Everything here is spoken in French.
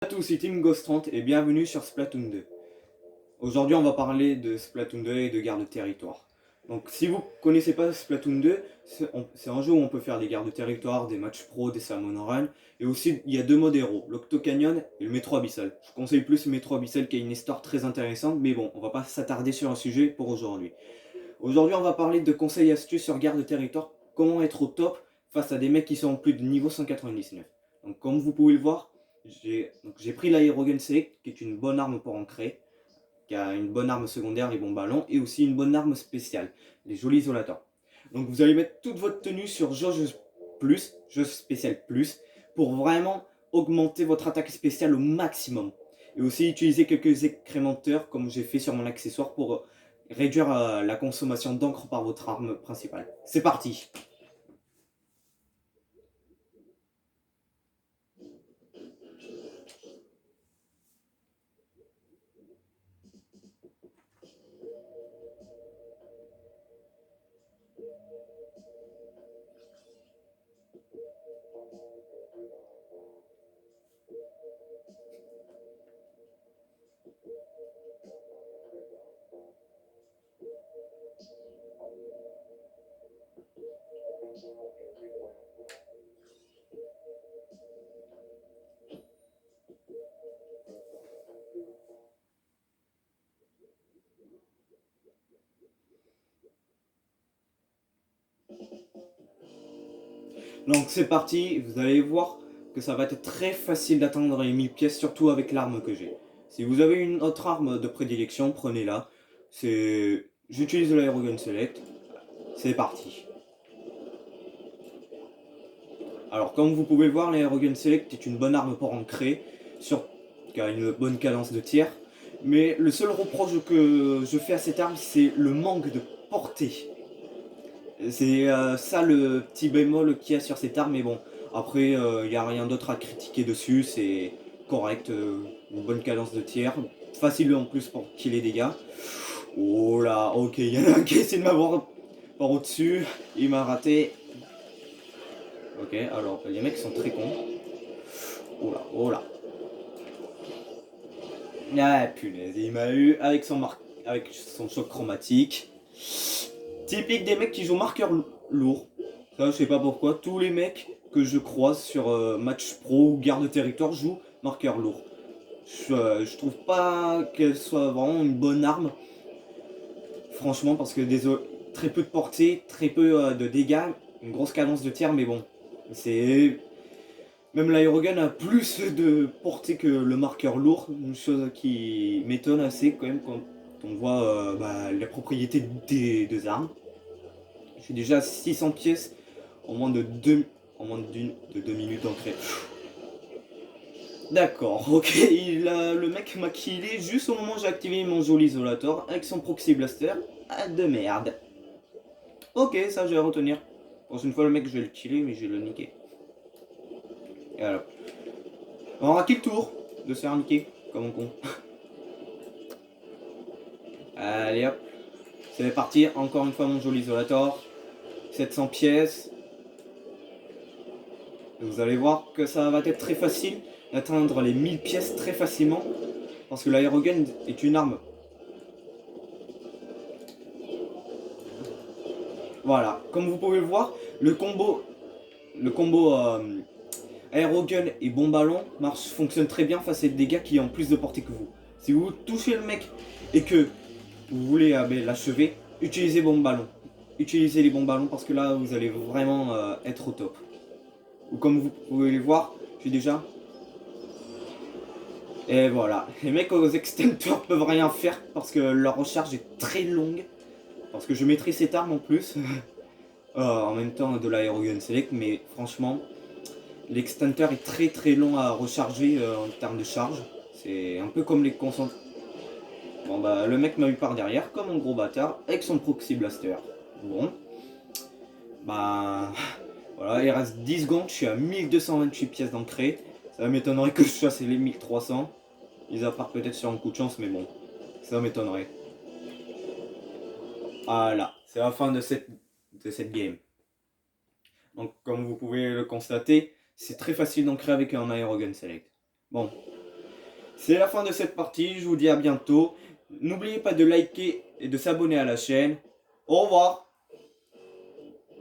À tous, c'est Team Ghost 30 et bienvenue sur Splatoon 2. Aujourd'hui, on va parler de Splatoon 2 et de guerre de territoire. Donc, si vous connaissez pas Splatoon 2, c'est un jeu où on peut faire des guerres de territoire, des matchs pro, des salmon run, et aussi il y a deux modes héros, l'Octo Canyon et le Métro Abyssal. Je conseille plus le Métro Abyssal qui a une histoire très intéressante, mais bon, on va pas s'attarder sur un sujet pour aujourd'hui. Aujourd'hui, on va parler de conseils et astuces sur guerre de territoire, comment être au top face à des mecs qui sont en plus de niveau 199. Donc, comme vous pouvez le voir, j'ai pris l'Aerogun Select, qui est une bonne arme pour ancrer, qui a une bonne arme secondaire, les bons ballons, et aussi une bonne arme spéciale, les jolis isolateurs. Donc vous allez mettre toute votre tenue sur jauge plus, jauge spéciale plus, pour vraiment augmenter votre attaque spéciale au maximum. Et aussi utiliser quelques incrémenteurs, comme j'ai fait sur mon accessoire, pour réduire la consommation d'encre par votre arme principale. C'est parti! Donc c'est parti, vous allez voir que ça va être très facile d'atteindre les 1000 pièces, surtout avec l'arme que j'ai. Si vous avez une autre arme de prédilection, prenez-la. J'utilise l'Aerogun Select. C'est parti. Alors comme vous pouvez le voir, l'Aerogun Select est une bonne arme pour ancrer, qui a une bonne cadence de tir. Mais le seul reproche que je fais à cette arme, c'est le manque de portée. C'est ça le petit bémol qu'il y a sur cette arme, mais bon, après, il n'y a rien d'autre à critiquer dessus, c'est correct, une bonne cadence de tir, facile en plus pour killer les dégâts. Oh là, ok, il y en a un qui essaie de m'avoir par au-dessus, il m'a raté. Ok, alors les mecs sont très cons. Oh là, oh là. Ah punaise, il m'a eu avec son choc chromatique. Typique des mecs qui jouent marqueur lourd. Ça, je sais pas pourquoi. Tous les mecs que je croise sur match pro ou guerre de territoire jouent marqueur lourd. Je trouve pas qu'elle soit vraiment une bonne arme. Franchement, parce que très peu de portée, très peu de dégâts, une grosse cadence de tir, mais bon. C'est. Même l'aérogun a plus de portée que le marqueur lourd, une chose qui m'étonne assez quand même quand on voit les propriétés des deux armes. Je suis déjà à 600 pièces en moins de 2 de 2 minutes d'ancré. D'accord, ok, le mec m'a killé juste au moment où j'ai activé mon joli isolator avec son proxy blaster. Ah de merde. Ok, ça je vais retenir. Prochaine fois le mec je vais le killer mais je vais le niquer. Et alors. On aura qui le tour de se faire niquer comme un con. Allez hop. C'est parti, encore une fois mon joli isolator. 700 pièces. Vous allez voir que ça va être très facile d'atteindre les 1000 pièces très facilement. Parce que l'aérogun est une arme. Voilà, comme vous pouvez le voir, le combo aérogun et bon ballon fonctionne très bien face à des dégâts qui ont plus de portée que vous. Si vous touchez le mec et que vous voulez l'achever, utilisez bon ballon. Utilisez les bons ballons parce que là vous allez vraiment être au top. Ou comme vous pouvez le voir, j'ai déjà. Et voilà, les mecs aux extincteurs peuvent rien faire parce que leur recharge est très longue. Parce que je maîtrise cette arme en plus. En même temps de l'aérogun select, mais franchement, l'extincteur est très très long à recharger en termes de charge. C'est un peu comme les concentrés. Bon bah le mec m'a eu par derrière comme un gros bâtard avec son proxy blaster. Bon. Bah voilà, il reste 10 secondes, je suis à 1228 pièces d'ancré. Ça m'étonnerait que je fasse les 1300. Ils à part peut-être sur un coup de chance, mais bon, ça m'étonnerait. Voilà, c'est la fin de cette game. Donc comme vous pouvez le constater, c'est très facile d'ancrer avec un aérogun select. Bon, C'est la fin de cette partie, je vous dis à bientôt. N'oubliez pas de liker et de s'abonner à la chaîne. Au revoir.